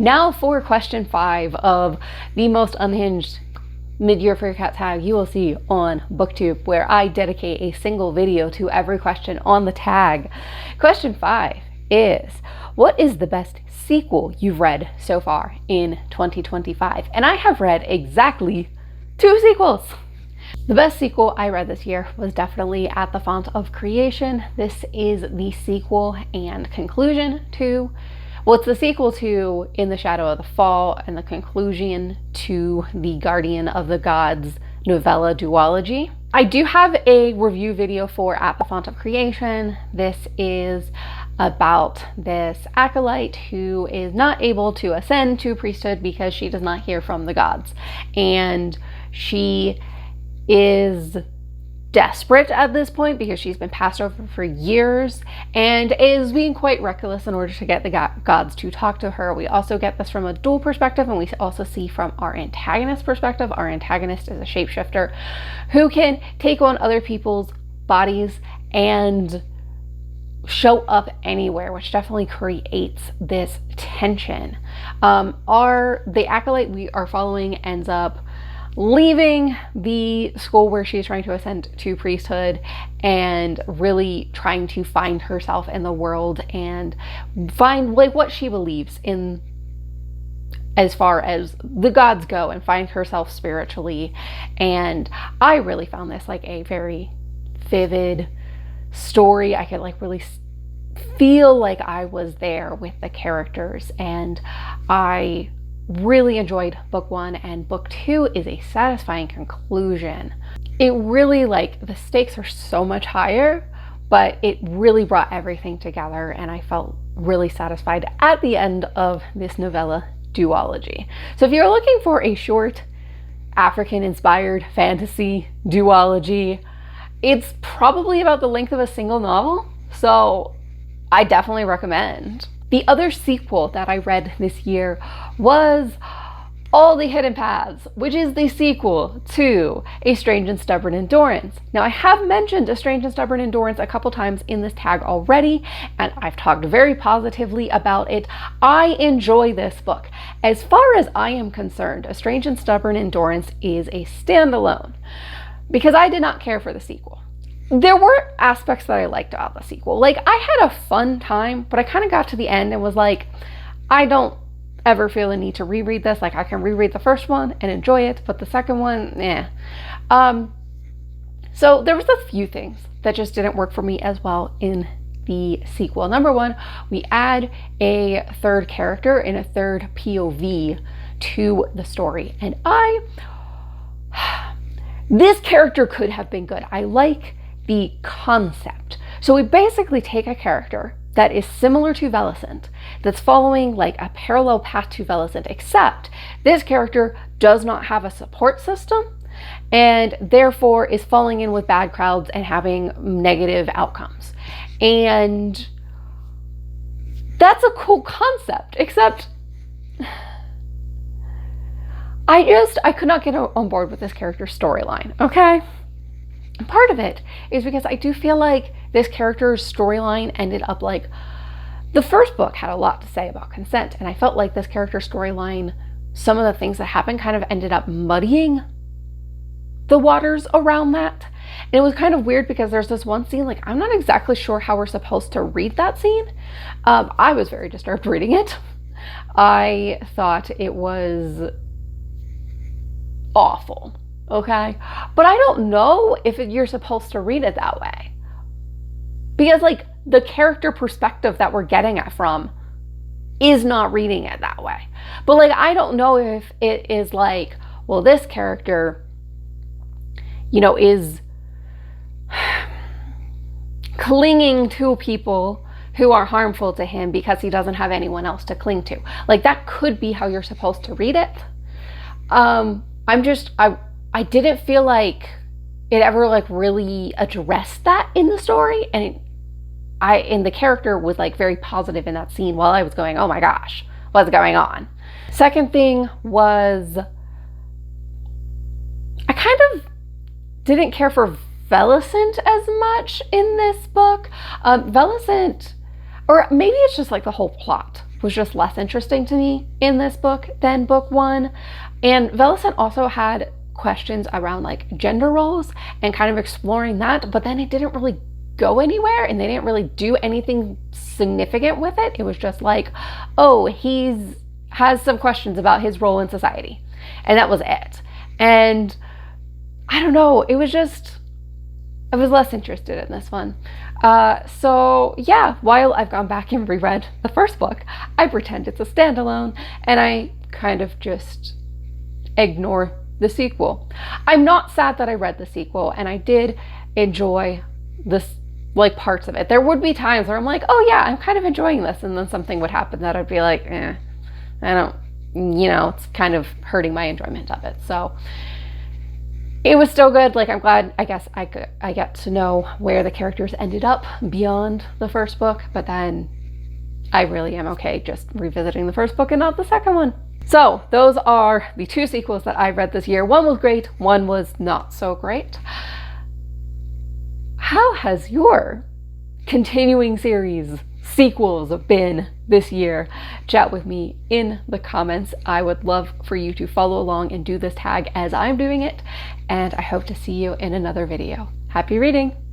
Now for question 5 of the most unhinged mid-year Fairy Cat tag you will see on BookTube, where I dedicate a single video to every question on the tag. Question 5 is, what is the best sequel you've read so far in 2025? And I have read exactly 2 sequels. The best sequel I read this year was definitely At the Fount of Creation. This is the sequel and conclusion to, well, it's the sequel to In the Shadow of the Fall and the conclusion to the Guardian of the Gods novella duology. I do have a review video for At the Fount of Creation. This is about this acolyte who is not able to ascend to priesthood because she does not hear from the gods. And she is desperate at this point because she's been passed over for years and is being quite reckless in order to get the gods to talk to her. We also get this from a dual perspective, and we also see from our antagonist perspective. Our antagonist is a shapeshifter who can take on other people's bodies and show up anywhere, which definitely creates this tension. The acolyte we are following ends up leaving the school where she's trying to ascend to priesthood and really trying to find herself in the world and find like what she believes in as far as the gods go, and find herself spiritually. And I really found this like a very vivid story. I could like really feel like I was there with the characters, and I really enjoyed book 1, and book 2 is a satisfying conclusion. It really, like, the stakes are so much higher, but it really brought everything together, and I felt really satisfied at the end of this novella duology. So if you're looking for a short African-inspired fantasy duology, it's probably about the length of a single novel, so I definitely recommend. The other sequel that I read this year was All the Hidden Paths, which is the sequel to A Strange and Stubborn Endurance. Now, I have mentioned A Strange and Stubborn Endurance a couple times in this tag already, and I've talked very positively about it. I enjoy this book. As far as I am concerned, A Strange and Stubborn Endurance is a standalone because I did not care for the sequel. There were aspects that I liked about the sequel. Like, I had a fun time, but I kind of got to the end and was like, I don't ever feel the need to reread this. Like, I can reread the first one and enjoy it, but the second one, So there was a few things that just didn't work for me as well in the sequel. Number 1, we add a third character and a third POV to the story. And this character could have been good. I like the concept. So we basically take a character that is similar to Velicent, that's following like a parallel path to Velicent, except this character does not have a support system and therefore is falling in with bad crowds and having negative outcomes. And that's a cool concept, except I could not get on board with this character's storyline, okay? Part of it is because I do feel like this character's storyline ended up like, the first book had a lot to say about consent, and I felt like this character's storyline, some of the things that happened kind of ended up muddying the waters around that. And it was kind of weird because there's this one scene, like, I'm not exactly sure how we're supposed to read that scene. I was very disturbed reading it. I thought it was awful. Okay, but I don't know if you're supposed to read it that way, because like the character perspective that we're getting it from is not reading it that way. But like, I don't know if it is like, well, this character, you know, is clinging to people who are harmful to him because he doesn't have anyone else to cling to. Like, that could be how you're supposed to read it. I didn't feel like it ever like really addressed that in the story, and the character was like very positive in that scene while I was going, oh my gosh, what's going on? Second thing was, I kind of didn't care for Velicent as much in this book. Velicent, or maybe it's just like the whole plot. was just less interesting to me in this book than book one. And Velicent also had questions around like gender roles and kind of exploring that, but then it didn't really go anywhere and they didn't really do anything significant with it. It was just like, oh, has some questions about his role in society, and that was it. And I don't know, I was less interested in this one. So yeah, while I've gone back and reread the first book, I pretend it's a standalone and I kind of just ignore the sequel. I'm not sad that I read the sequel, and I did enjoy this, like, parts of it. There would be times where I'm like, oh yeah, I'm kind of enjoying this, and then something would happen that I'd be like, I don't, it's kind of hurting my enjoyment of it. So it was still good. Like, I'm glad, I guess I get to know where the characters ended up beyond the first book, but then I really am okay just revisiting the first book and not the second one. So those are the two sequels that I read this year. One was great, one was not so great. How has your continuing series sequels been this year? Chat with me in the comments. I would love for you to follow along and do this tag as I'm doing it, and I hope to see you in another video. Happy reading!